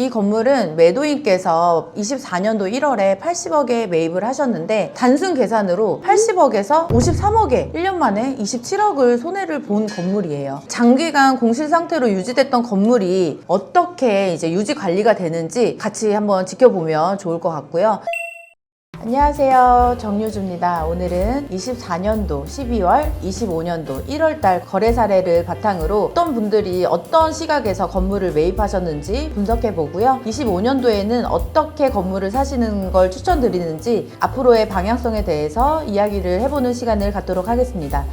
이 건물은 매도인께서 24년도 1월에 80억에 매입을 하셨는데 단순 계산으로 80억에서 53억에 1년 만에 27억을 손해를 본 건물이에요. 장기간 공실 상태로 유지됐던 건물이 어떻게 이제 유지 관리가 되는지 같이 한번 지켜보면 좋을 것 같고요. 안녕하세요, 정유주입니다. 오늘은 24년도 12월, 25년도 1월달 거래 사례를 바탕으로 어떤 분들이 어떤 시각에서 건물을 매입하셨는지 분석해보고요. 25년도에는 어떻게 건물을 사시는 걸 추천드리는지 앞으로의 방향성에 대해서 이야기를 해보는 시간을 갖도록 하겠습니다.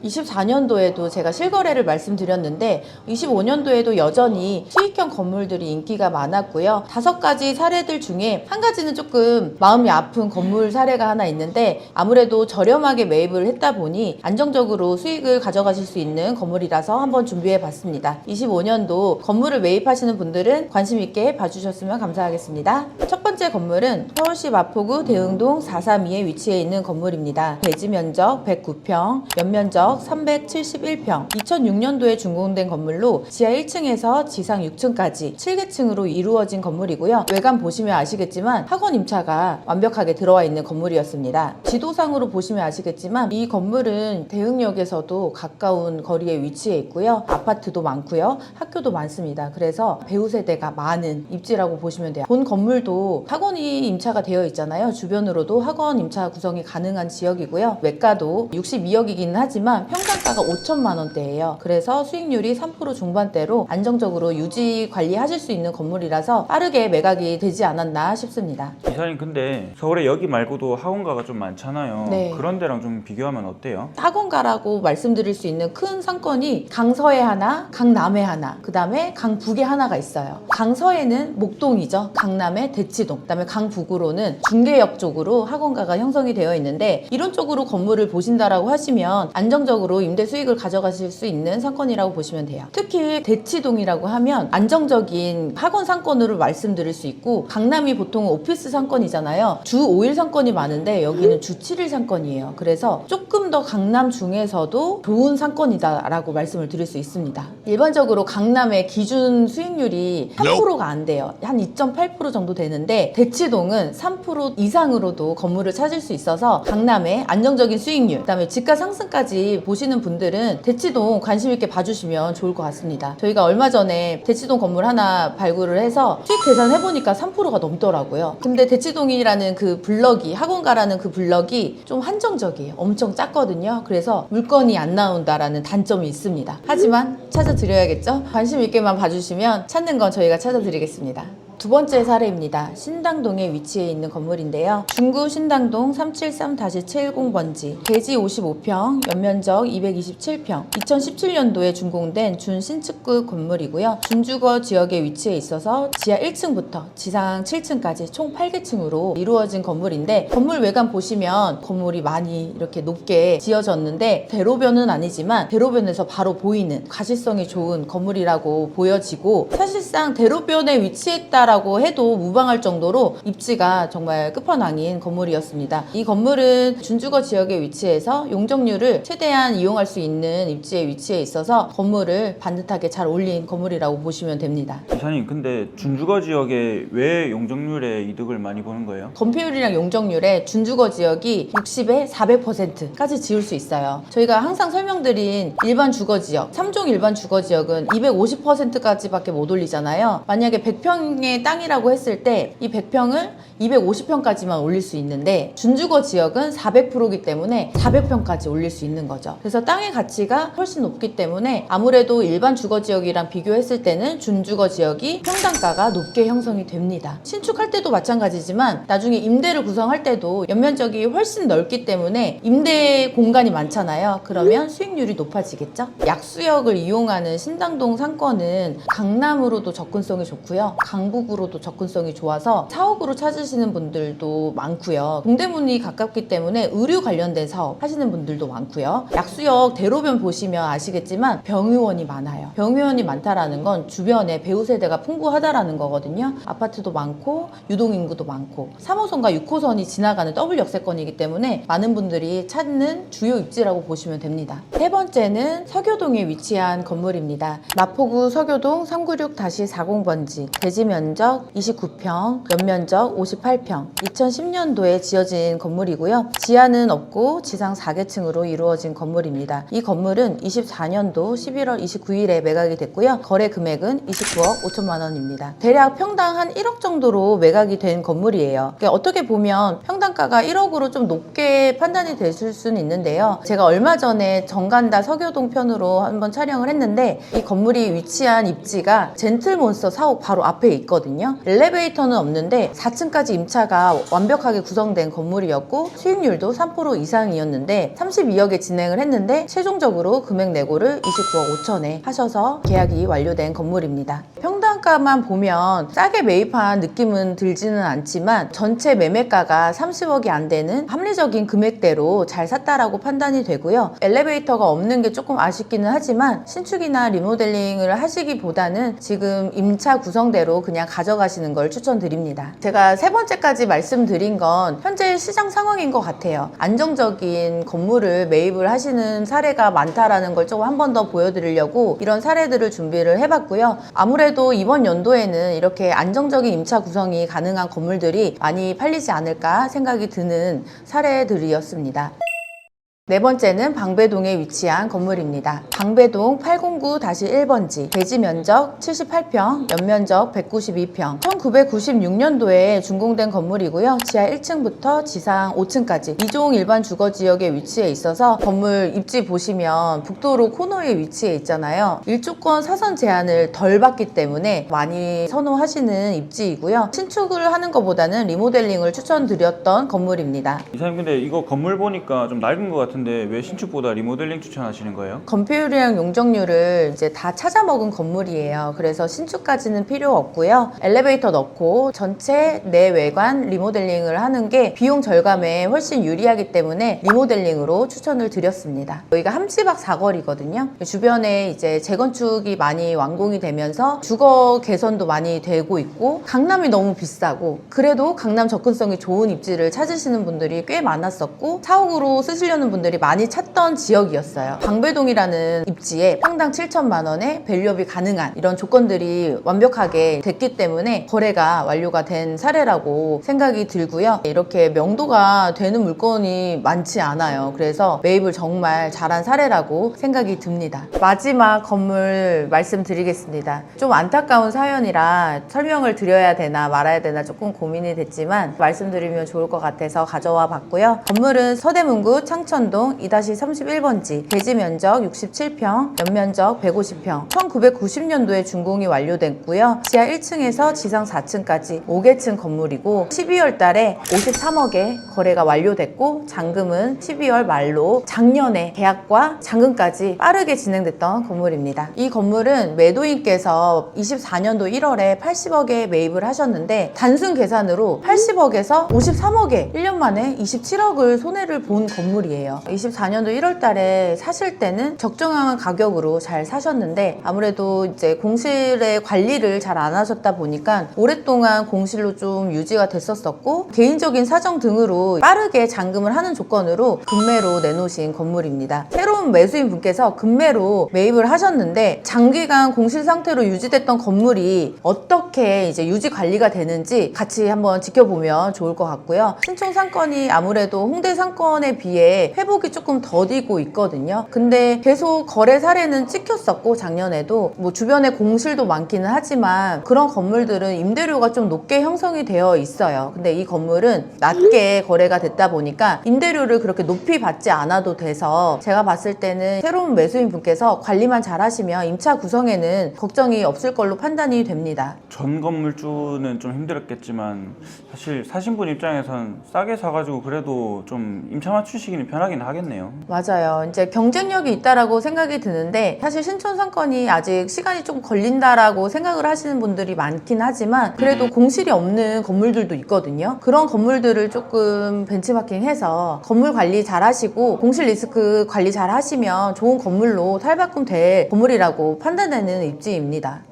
24년도에도 제가 실거래를 말씀드렸는데 25년도에도 여전히 수익형 건물들이 인기가 많았고요. 5가지 사례들 중에 한 가지는 조금 마음이 아픈 건물 사례가 하나 있는데 아무래도 저렴하게 매입을 했다 보니 안정적으로 수익을 가져가실 수 있는 건물이라서 한번 준비해 봤습니다. 25년도 건물을 매입하시는 분들은 관심 있게 봐주셨으면 감사하겠습니다. 첫 번째 건물은 서울시 마포구 대흥동 432에 위치해 있는 건물입니다. 대지 면적 109평, 연면적 371평, 2006년도에 준공된 건물로 지하 1층에서 지상 6층까지 7개층으로 이루어진 건물이고요. 외관 보시면 아시겠지만 학원 임차가 완벽하게 들어와 있는 건물이었습니다. 지도상으로 보시면 아시겠지만 이 건물은 대흥역에서도 가까운 거리에 위치해 있고요. 아파트도 많고요. 학교도 많습니다. 그래서 배우 세대가 많은 입지라고 보시면 돼요. 본 건물도 학원이 임차가 되어 있잖아요. 주변으로도 학원 임차 구성이 가능한 지역이고요. 매가도 62억이기는 하지만 평당가가 5천만 원대예요. 그래서 수익률이 3% 중반대로 안정적으로 유지 관리하실 수 있는 건물이라서 빠르게 매각이 되지 않았나 싶습니다. 이사님, 근데 서울에 여기 말고도 학원가가 좀 많잖아요. 네. 그런 데랑 좀 비교하면 어때요? 학원가라고 말씀드릴 수 있는 큰 상권이 강서에 하나, 강남에 하나, 그 다음에 강북에 하나가 있어요. 강서에는 목동이죠. 강남에 대치동, 그 다음에 강북으로는 중계역 쪽으로 학원가가 형성이 되어 있는데 이런 쪽으로 건물을 보신다라고 하시면 안정적으로 임대 수익을 가져가실 수 있는 상권이라고 보시면 돼요. 특히 대치동이라고 하면 안정적인 학원 상권으로 말씀드릴 수 있고, 강남이 보통 오피스 상권이잖아요. 주 5일 상권이 많은데 여기는 주 7일 상권이에요. 그래서 조금 더 강남 중에서도 좋은 상권이다라고 말씀을 드릴 수 있습니다. 일반적으로 강남의 기준 수익률이 3%가 안 돼요. 한 2.8% 정도 되는데 대치동은 3% 이상으로도 건물을 찾을 수 있어서 강남의 안정적인 수익률, 그 다음에 집가 상승까지 보시는 분들은 대치동 관심 있게 봐주시면 좋을 것 같습니다. 저희가 얼마 전에 대치동 건물 하나 발굴을 해서 수익 계산해보니까 3%가 넘더라고요. 근데 대치동이라는 그 블럭이, 학원가라는 그 블럭이 좀 한정적이에요. 엄청 작거든요. 그래서 물건이 안 나온다라는 단점이 있습니다. 하지만 찾아드려야겠죠? 관심 있게만 봐주시면 찾는 건 저희가 찾아드리겠습니다. 두 번째 사례입니다. 신당동에 위치해 있는 건물인데요. 중구 신당동 373-70번지, 대지 55평, 연면적 227평, 2017년도에 준공된 준신축급 건물이고요. 준주거 지역에 위치해 있어서 지하 1층부터 지상 7층까지 총 8개층으로 이루어진 건물인데, 건물 외관 보시면 건물이 많이 이렇게 높게 지어졌는데 대로변은 아니지만 대로변에서 바로 보이는 가시성이 좋은 건물이라고 보여지고, 사실상 대로변에 위치했다 라고 해도 무방할 정도로 입지가 정말 끝판왕인 건물이었습니다. 이 건물은 준주거 지역에 위치해서 용적률을 최대한 이용할 수 있는 입지에 위치해 있어서 건물을 반듯하게 잘 올린 건물이라고 보시면 됩니다. 이사님, 근데 준주거 지역에 왜 용적률에 이득을 많이 보는 거예요? 건폐율이랑 용적률에 준주거 지역이 60에 400%까지 지을 수 있어요. 저희가 항상 설명드린 일반 주거 지역, 3종 일반 주거 지역은 250%까지밖에 못 올리잖아요. 만약에 100평의 땅이라고 했을 때 이 100평을 250평까지만 올릴 수 있는데 준주거 지역은 400%이기 때문에 400평까지 올릴 수 있는 거죠. 그래서 땅의 가치가 훨씬 높기 때문에 아무래도 일반 주거 지역이랑 비교했을 때는 준주거 지역이 평당가가 높게 형성이 됩니다. 신축할 때도 마찬가지지만 나중에 임대를 구성할 때도 연면적이 훨씬 넓기 때문에 임대 공간이 많잖아요. 그러면 수익률이 높아지겠죠? 약수역을 이용하는 신당동 상권은 강남으로도 접근성이 좋고요. 강북 북북으로도 접근성이 좋아서 사옥으로 찾으시는 분들도 많고요. 동대문이 가깝기 때문에 의류 관련된 사업 하시는 분들도 많고요. 약수역 대로변 보시면 아시겠지만 병의원이 많아요. 병의원이 많다라는 건 주변에 배우 세대가 풍부하다라는 거거든요. 아파트도 많고 유동인구도 많고 3호선과 6호선이 지나가는 더블 역세권이기 때문에 많은 분들이 찾는 주요 입지라고 보시면 됩니다. 세 번째는 서교동에 위치한 건물입니다. 마포구 서교동 396-40번지, 대지 면적 29평, 연면적 58평, 2010년도에 지어진 건물이고요. 지하는 없고 지상 4개층으로 이루어진 건물입니다. 이 건물은 24년도 11월 29일에 매각이 됐고요. 거래 금액은 29억 5천만 원입니다. 대략 평당 한 1억 정도로 매각이 된 건물이에요. 그러니까 어떻게 보면 평당가가 1억으로 좀 높게 판단이 되실 수는 있는데요. 제가 얼마 전에 정간다 서교동 편으로 한번 촬영을 했는데 이 건물이 위치한 입지가 젠틀몬스터 사옥 바로 앞에 있거든요. 엘리베이터는 없는데 4층까지 임차가 완벽하게 구성된 건물이었고 수익률도 3% 이상이었는데 32억에 진행을 했는데 최종적으로 금액 내고를 29억 5천에 하셔서 계약이 완료된 건물입니다. 평당가만 보면 싸게 매입한 느낌은 들지는 않지만 전체 매매가가 30억이 안 되는 합리적인 금액대로 잘 샀다라고 판단이 되고요. 엘리베이터가 없는 게 조금 아쉽기는 하지만 신축이나 리모델링을 하시기보다는 지금 임차 구성대로 그냥 가져가시는 걸 추천드립니다. 제가 세 번째까지 말씀드린 건 현재 시장 상황인 것 같아요. 안정적인 건물을 매입을 하시는 사례가 많다라는 걸 조금 한 번 더 보여드리려고 이런 사례들을 준비를 해봤고요. 아무래도 이번 연도에는 이렇게 안정적인 임차 구성이 가능한 건물들이 많이 팔리지 않을까 생각이 드는 사례들이었습니다. 네 번째는 방배동에 위치한 건물입니다. 방배동 809-1번지, 대지 면적 78평, 연면적 192평, 1996년도에 준공된 건물이고요. 지하 1층부터 지상 5층까지 2종 일반 주거지역에 위치해 있어서 건물 입지 보시면 북도로 코너에 위치해 있잖아요. 일조권 사선 제한을 덜 받기 때문에 많이 선호하시는 입지이고요. 신축을 하는 것보다는 리모델링을 추천드렸던 건물입니다. 이사님 근데 이거 건물 보니까 좀 낡은 것 같은데 왜 신축보다 리모델링 추천하시는 거예요? 건폐율이랑 용적률을 이제 다 찾아먹은 건물이에요. 그래서 신축까지는 필요 없고요. 엘리베이터 넣고 전체 내외관 리모델링을 하는 게 비용 절감에 훨씬 유리하기 때문에 리모델링으로 추천을 드렸습니다. 여기가 함지박 사거리거든요. 주변에 이제 재건축이 많이 완공이 되면서 주거 개선도 많이 되고 있고 강남이 너무 비싸고 그래도 강남 접근성이 좋은 입지를 찾으시는 분들이 꽤 많았었고 사옥으로 쓰시려는 분들이 많이 찾던 지역이었어요. 방배동이라는 입지에 평당 7천만 원에 밸류업이 가능한 이런 조건들이 완벽하게 됐기 때문에 거래가 완료가 된 사례라고 생각이 들고요. 이렇게 명도가 되는 물건이 많지 않아요. 그래서 매입을 정말 잘한 사례라고 생각이 듭니다. 마지막 건물 말씀드리겠습니다. 좀 안타까운 사연이라 설명을 드려야 되나 말아야 되나 조금 고민이 됐지만 말씀드리면 좋을 것 같아서 가져와 봤고요. 건물은 서대문구 창천동 2-31번지, 대지 면적 67평, 연면적 150평, 1990년도에 준공이 완료됐고요. 지하 1층에서 지상 4층까지 5개층 건물이고 12월 달에 53억에 거래가 완료됐고 잔금은 12월 말로 작년에 계약과 잔금까지 빠르게 진행됐던 건물입니다. 이 건물은 매도인께서 24년도 1월에 80억에 매입을 하셨는데 단순 계산으로 80억에서 53억에 1년 만에 27억을 손해를 본 건물이에요. 24년도 1월 달에 사실 때는 적정한 가격으로 잘 사셨는데 아무래도 이제 공실의 관리를 잘 안 하셨다 보니까 오랫동안 공실로 좀 유지가 됐었고 개인적인 사정 등으로 빠르게 잔금을 하는 조건으로 급매로 내놓으신 건물입니다. 새로운 매수인 분께서 급매로 매입을 하셨는데 장기간 공실 상태로 유지됐던 건물이 어떻게 이제 유지 관리가 되는지 같이 한번 지켜보면 좋을 것 같고요. 신촌 상권이 아무래도 홍대 상권에 비해 회복이 조금 더디고 있거든요. 근데 계속 거래 사례는 찍혔었고 작년에도 뭐 주변에 공실도 많기는 하지만 그런 건물들은 임대료가 좀 높게 형성이 되어 있어요. 근데 이 건물은 낮게 거래가 됐다 보니까 임대료를 그렇게 높이 받지 않아도 돼서 제가 봤을 때는 새로운 매수인 분께서 관리만 잘 하시면 임차 구성에는 걱정이 없을 걸로 판단이 됩니다. 전 건물주는 좀 힘들었겠지만 사실 사신 분 입장에선 싸게 사가지고 그래도 좀 임차 맞추시기는 편하긴 하겠네요. 맞아요. 이제 경쟁력이 있다라고 생각이 드는데 사실 신촌 상권이 아직 시간이 좀 걸린다라고 생각을 하시는 분들이 많긴 하지만 그래도 공실이 없는 건물들도 있거든요. 그런 건물들을 조금 벤치마킹해서 건물 관리 잘 하시고 공실 리스크 관리 잘 하시면 좋은 건물로 탈바꿈 될 건물이라고 판단되는 입지입니다.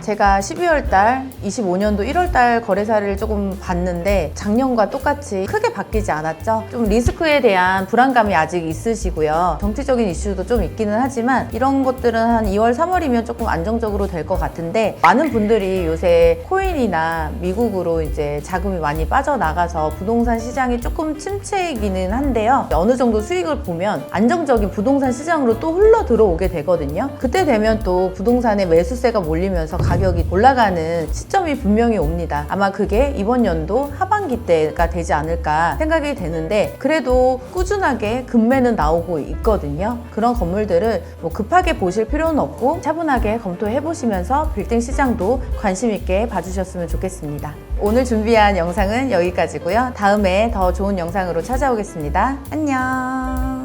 제가 12월 달, 25년도 1월 달 거래사를 조금 봤는데 작년과 똑같이 크게 바뀌지 않았죠. 좀 리스크에 대한 불안감이 아직 있으시고요. 정치적인 이슈도 좀 있기는 하지만 이런 것들은 한 2월, 3월이면 조금 안정적으로 될 것 같은데 많은 분들이 요새 코인이나 미국으로 이제 자금이 많이 빠져나가서 부동산 시장이 조금 침체이기는 한데요. 어느 정도 수익을 보면 안정적인 부동산 시장으로 또 흘러 들어오게 되거든요. 그때 되면 또 부동산에 매수세가 몰리면서 가격이 올라가는 시점이 분명히 옵니다. 아마 그게 이번 연도 하반기 때가 되지 않을까 생각이 되는데 그래도 꾸준하게 급매는 나오고 있거든요. 그런 건물들을 뭐 급하게 보실 필요는 없고 차분하게 검토해 보시면서 빌딩 시장도 관심 있게 봐주셨으면 좋겠습니다. 오늘 준비한 영상은 여기까지고요. 다음에 더 좋은 영상으로 찾아오겠습니다. 안녕.